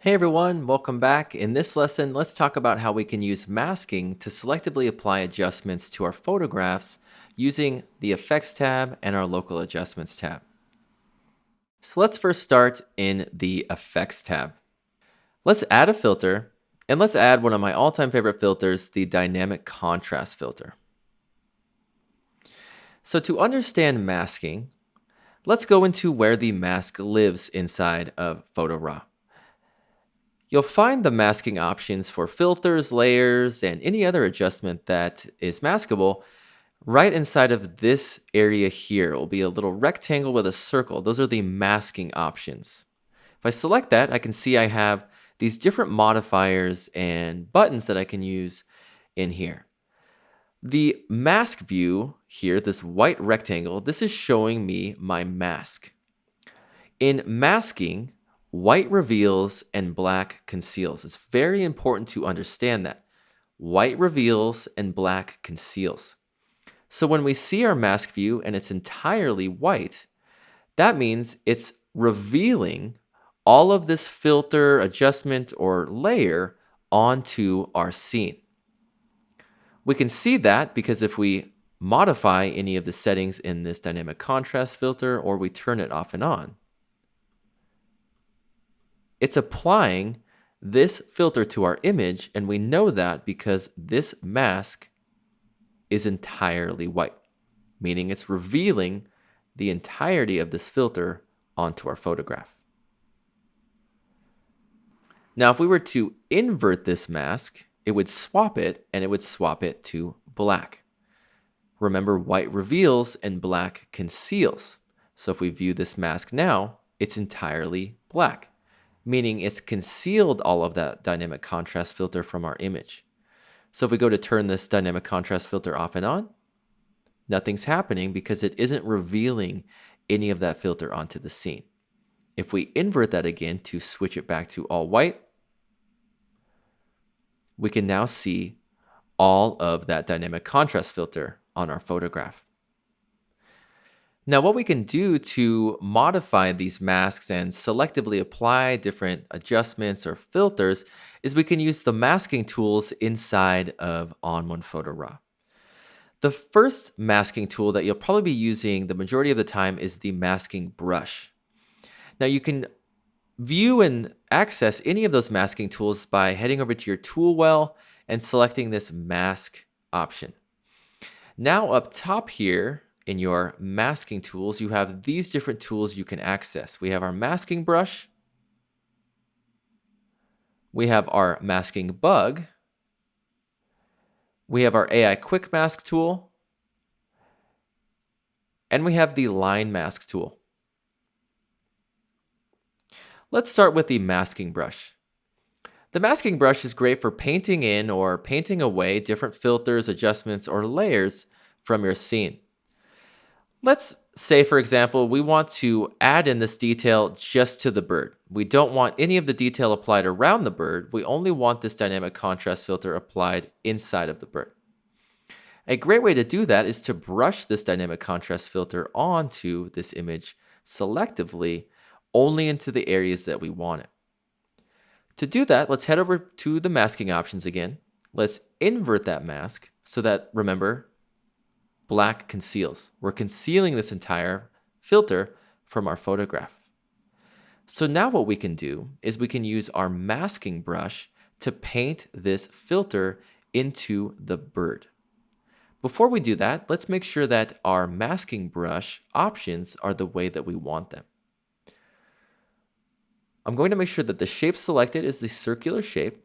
Hey everyone, welcome back. In this lesson, let's talk about how we can use masking to selectively apply adjustments to our photographs using the Effects tab and our Local Adjustments tab. So let's first start in the Effects tab. Let's add a filter, and let's add one of my all-time favorite filters, the Dynamic Contrast filter. So to understand masking, let's go into where the mask lives inside of PhotoRaw. You'll find the masking options for filters, layers, and any other adjustment that is maskable right inside of this area here. It will be a little rectangle with a circle. Those are the masking options. If I select that, I can see I have these different modifiers and buttons that I can use in here. The mask view here, this white rectangle, this is showing me my mask. In masking, white reveals and black conceals. It's very important to understand that. White reveals and black conceals. So when we see our mask view and it's entirely white, that means it's revealing all of this filter, adjustment, or layer onto our scene. We can see that because if we modify any of the settings in this dynamic contrast filter or we turn it off and on, it's applying this filter to our image, and we know that because this mask is entirely white, meaning it's revealing the entirety of this filter onto our photograph. Now, if we were to invert this mask, it would swap it, and it would swap it to black. Remember, white reveals and black conceals. So if we view this mask now, it's entirely black, meaning it's concealed all of that dynamic contrast filter from our image. So if we go to turn this dynamic contrast filter off and on, nothing's happening because it isn't revealing any of that filter onto the scene. If we invert that again to switch it back to all white, we can now see all of that dynamic contrast filter on our photograph. Now, what we can do to modify these masks and selectively apply different adjustments or filters is we can use the masking tools inside of ON1 Photo Raw. The first masking tool that you'll probably be using the majority of the time is the masking brush. Now, you can view and access any of those masking tools by heading over to your tool well and selecting this mask option. Now, up top here, in your masking tools, you have these different tools you can access. We have our masking brush, we have our masking bug, we have our AI quick mask tool, and we have the line mask tool. Let's start with the masking brush. The masking brush is great for painting in or painting away different filters, adjustments, or layers from your scene. Let's say, for example, we want to add in this detail just to the bird. We don't want any of the detail applied around the bird. We only want this dynamic contrast filter applied inside of the bird. A great way to do that is to brush this dynamic contrast filter onto this image selectively, only into the areas that we want it. To do that, let's head over to the masking options again. Let's invert that mask so that, remember, black conceals. We're concealing this entire filter from our photograph. So now what we can do is we can use our masking brush to paint this filter into the bird. Before we do that, let's make sure that our masking brush options are the way that we want them. I'm going to make sure that the shape selected is the circular shape.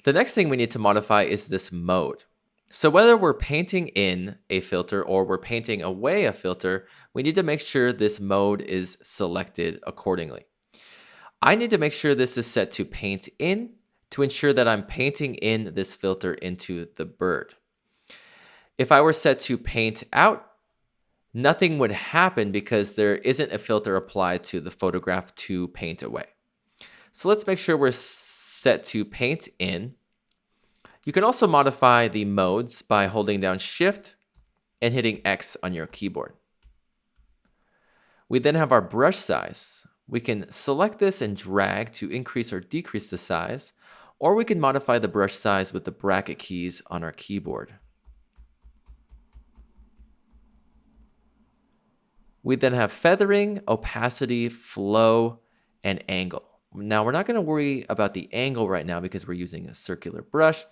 The next thing we need to modify is this mode. So whether we're painting in a filter or we're painting away a filter, we need to make sure this mode is selected accordingly. I need to make sure this is set to paint in to ensure that I'm painting in this filter into the bird. If I were set to paint out, nothing would happen because there isn't a filter applied to the photograph to paint away. So let's make sure we're set to paint in. You can also modify the modes by holding down Shift and hitting X on your keyboard. We then have our brush size. We can select this and drag to increase or decrease the size, or we can modify the brush size with the bracket keys on our keyboard. We then have feathering, opacity, flow, and angle. Now, we're not going to worry about the angle right now because we're using a circular brush,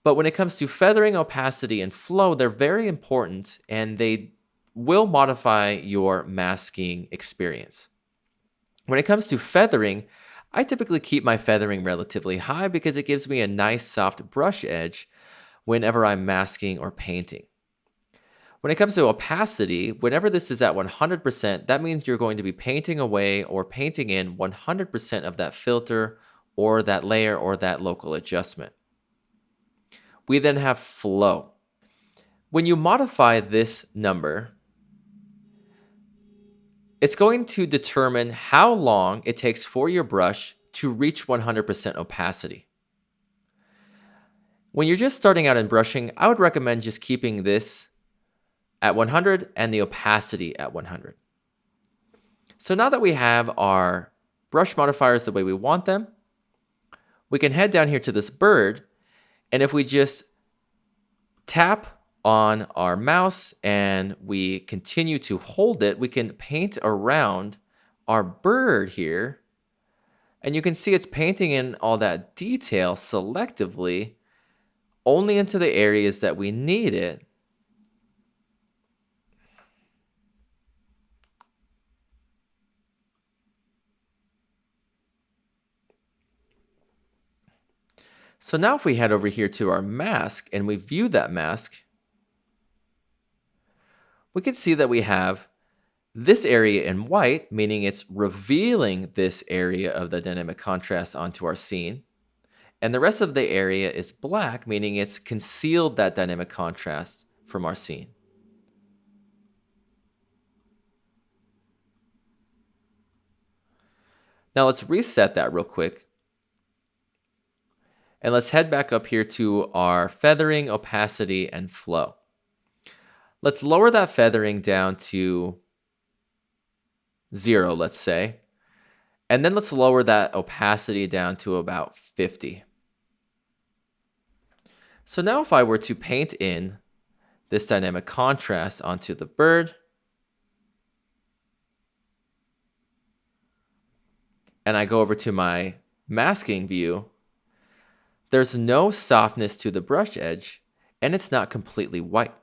but when it comes to feathering, opacity, and flow, they're very important and they will modify your masking experience. When it comes to feathering, I typically keep my feathering relatively high because it gives me a nice soft brush edge whenever I'm masking or painting. When it comes to opacity, whenever this is at 100%, that means you're going to be painting away or painting in 100% of that filter or that layer or that local adjustment. We then have flow. When you modify this number, it's going to determine how long it takes for your brush to reach 100% opacity. When you're just starting out in brushing, I would recommend just keeping this at 100 and the opacity at 100. So now that we have our brush modifiers the way we want them, we can head down here to this bird, and if we just tap on our mouse and we continue to hold it, we can paint around our bird here, and you can see it's painting in all that detail selectively only into the areas that we need it. So now if we head over here to our mask and we view that mask, we can see that we have this area in white, meaning it's revealing this area of the dynamic contrast onto our scene. And the rest of the area is black, meaning it's concealed that dynamic contrast from our scene. Now let's reset that real quick. And let's head back up here to our feathering, opacity, and flow. Let's lower that feathering down to 0, let's say. And then let's lower that opacity down to about 50. So now if I were to paint in this dynamic contrast onto the bird, and I go over to my masking view, there's no softness to the brush edge, and it's not completely white.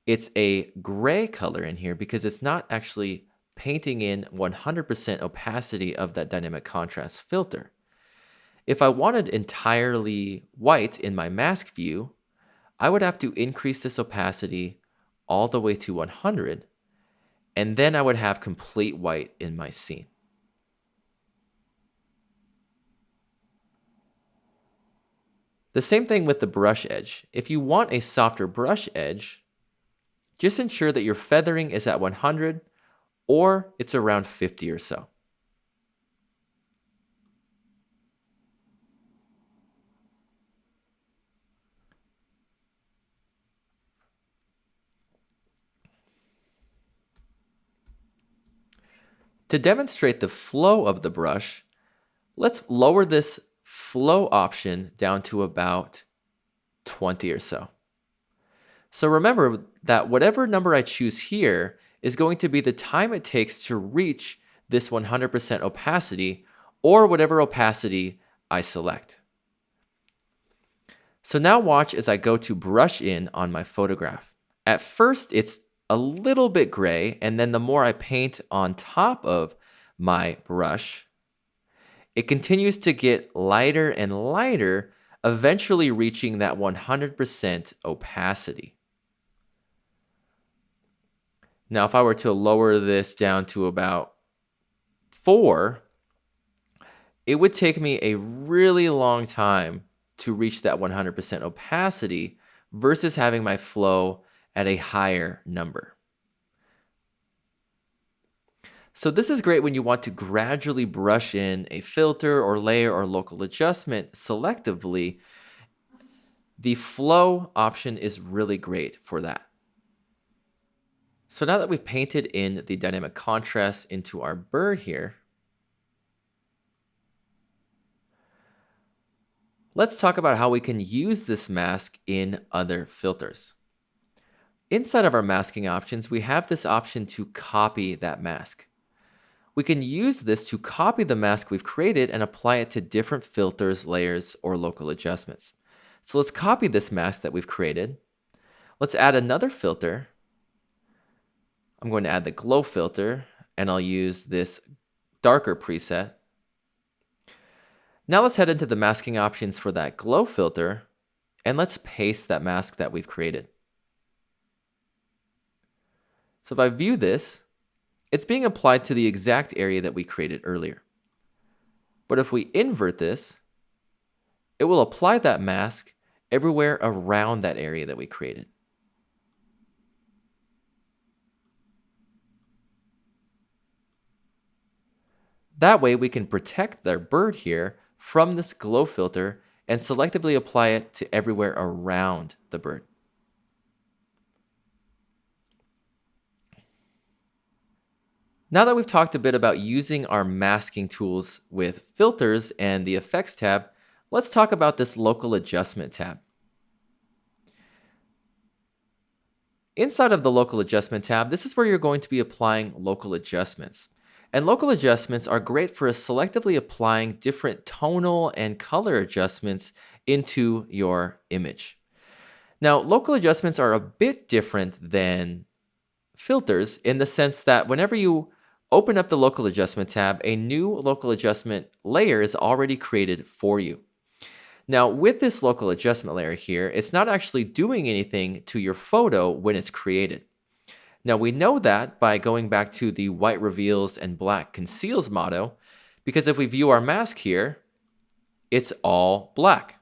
It's a gray color in here because it's not actually painting in 100% opacity of that dynamic contrast filter. If I wanted entirely white in my mask view, I would have to increase this opacity all the way to 100, and then I would have complete white in my scene. The same thing with the brush edge. If you want a softer brush edge, just ensure that your feathering is at 100 or it's around 50 or so. To demonstrate the flow of the brush, let's lower this flow option down to about 20 or so. So remember that whatever number I choose here is going to be the time it takes to reach this 100% opacity or whatever opacity I select. So now watch as I go to brush in on my photograph. At first, it's a little bit gray, and then the more I paint on top of my brush, it continues to get lighter and lighter, eventually reaching that 100% opacity. Now, if I were to lower this down to about 4, it would take me a really long time to reach that 100% opacity versus having my flow at a higher number. So this is great when you want to gradually brush in a filter or layer or local adjustment selectively. The flow option is really great for that. So now that we've painted in the dynamic contrast into our bird here, Let's talk about how we can use this mask in other filters. Inside of our masking options, we have this option to copy that mask. We can use this to copy the mask we've created and apply it to different filters, layers, or local adjustments. So let's copy this mask that we've created. Let's add another filter. I'm going to add the glow filter, and I'll use this darker preset. Now let's head into the masking options for that glow filter, and let's paste that mask that we've created. So if I view this, it's being applied to the exact area that we created earlier. But if we invert this, it will apply that mask everywhere around that area that we created. That way we can protect their bird here from this glow filter and selectively apply it to everywhere around the bird. Now that we've talked a bit about using our masking tools with filters and the effects tab, let's talk about this local adjustment tab. Inside of the local adjustment tab, this is where you're going to be applying local adjustments. And local adjustments are great for selectively applying different tonal and color adjustments into your image. Now, local adjustments are a bit different than filters in the sense that whenever you open up the local adjustment tab, a new local adjustment layer is already created for you. Now, with this local adjustment layer here, it's not actually doing anything to your photo when it's created. Now, we know that by going back to the white reveals and black conceals motto, because if we view our mask here, it's all black.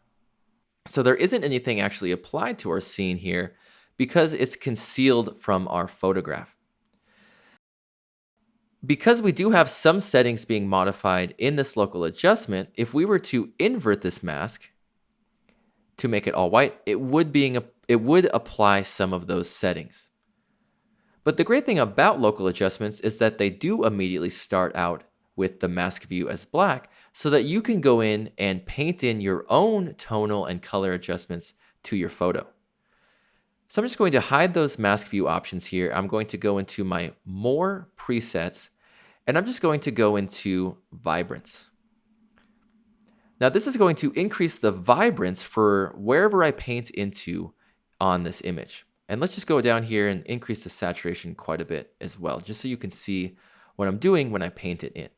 So there isn't anything actually applied to our scene here because it's concealed from our photograph. Because we do have some settings being modified in this local adjustment, if we were to invert this mask to make it all white, it would apply some of those settings. But the great thing about local adjustments is that they do immediately start out with the mask view as black so that you can go in and paint in your own tonal and color adjustments to your photo. So I'm just going to hide those mask view options here. I'm going to go into my more presets, and I'm just going to go into vibrance. Now this is going to increase the vibrance for wherever I paint into on this image. And let's just go down here and increase the saturation quite a bit as well, just so you can see what I'm doing when I paint it in.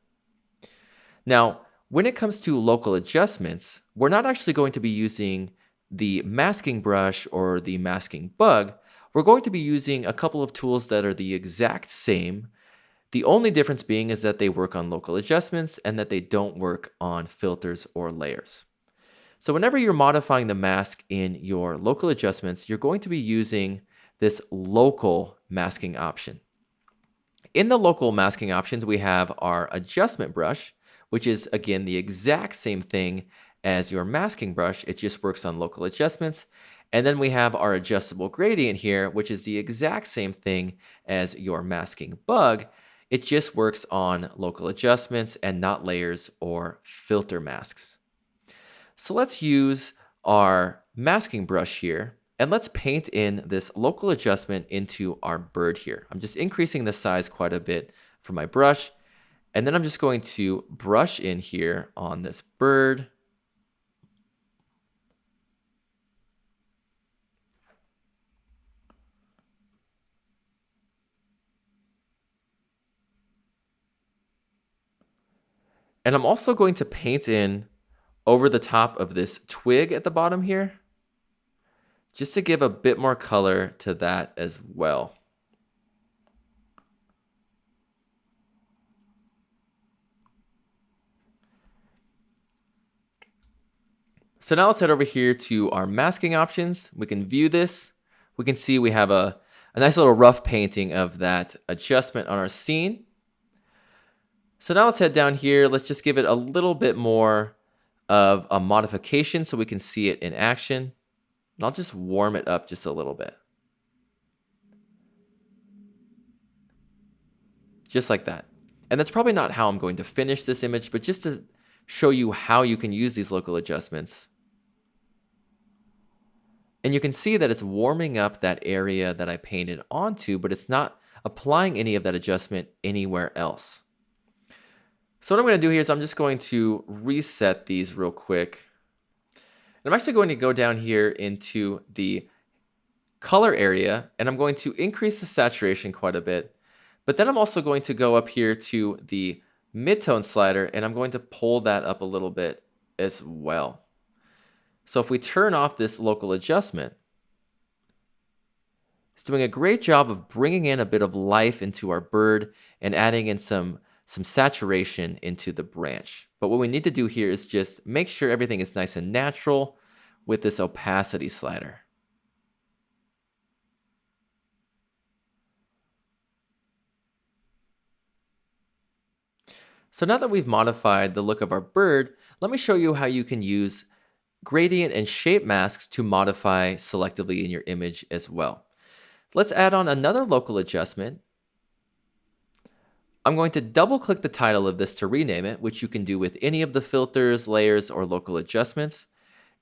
Now, when it comes to local adjustments, we're not actually going to be using the masking brush or the masking bug. We're going to be using a couple of tools that are the exact same. The only difference being is that they work on local adjustments and that they don't work on filters or layers. So whenever you're modifying the mask in your local adjustments, you're going to be using this local masking option. In the local masking options, we have our adjustment brush, which is again the exact same thing as your masking brush. It just works on local adjustments. And then we have our adjustable gradient here, which is the exact same thing as your masking bug. It just works on local adjustments and not layers or filter masks. So let's use our masking brush here, and let's paint in this local adjustment into our bird here. I'm just increasing the size quite a bit for my brush, and then I'm just going to brush in here on this bird. And I'm also going to paint in over the top of this twig at the bottom here, just to give a bit more color to that as well. So now let's head over here to our masking options. We can view this. We can see we have a nice little rough painting of that adjustment on our scene. So now let's head down here. Let's just give it a little bit more of a modification so we can see it in action. And I'll just warm it up just a little bit. Just like that. And that's probably not how I'm going to finish this image, but just to show you how you can use these local adjustments. And you can see that it's warming up that area that I painted onto, but it's not applying any of that adjustment anywhere else. So what I'm going to do here is I'm just going to reset these real quick. And I'm actually going to go down here into the color area, and I'm going to increase the saturation quite a bit. But then I'm also going to go up here to the midtone slider, and I'm going to pull that up a little bit as well. So if we turn off this local adjustment, it's doing a great job of bringing in a bit of life into our bird and adding in some saturation into the branch. But what we need to do here is just make sure everything is nice and natural with this opacity slider. So now that we've modified the look of our bird, let me show you how you can use gradient and shape masks to modify selectively in your image as well. Let's add on another local adjustment. I'm going to double click the title of this to rename it, which you can do with any of the filters, layers, or local adjustments.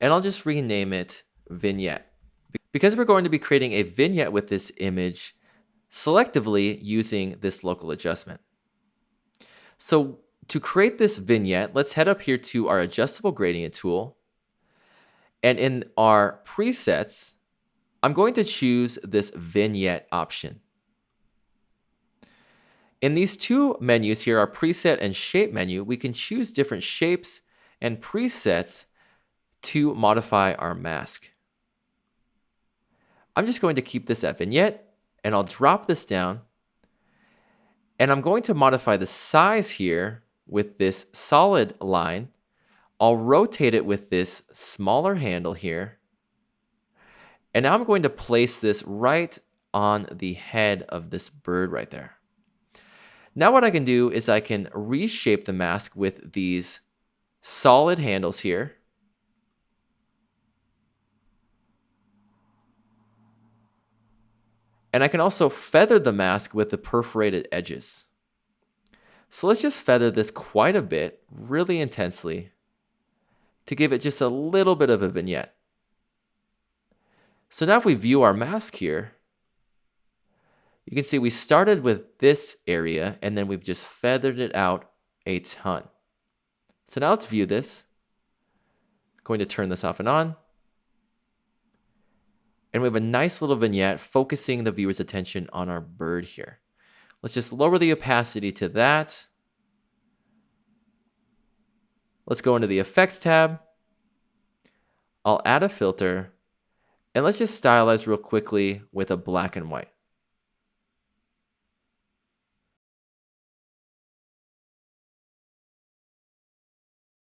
And I'll just rename it Vignette. Because we're going to be creating a vignette with this image selectively using this local adjustment. So to create this vignette, let's head up here to our adjustable gradient tool. And in our presets, I'm going to choose this vignette option. In these two menus here, our preset and shape menu, we can choose different shapes and presets to modify our mask. I'm just going to keep this at vignette, and I'll drop this down. And I'm going to modify the size here with this solid line. I'll rotate it with this smaller handle here. And now I'm going to place this right on the head of this bird right there. Now what I can do is I can reshape the mask with these solid handles here. And I can also feather the mask with the perforated edges. So let's just feather this quite a bit, really intensely, to give it just a little bit of a vignette. So now if we view our mask here, you can see we started with this area and then we've just feathered it out a ton. So now let's view this. I'm going to turn this off and on. And we have a nice little vignette focusing the viewer's attention on our bird here. Let's just lower the opacity to that. Let's go into the Effects tab. I'll add a filter. And let's just stylize real quickly with a black and white.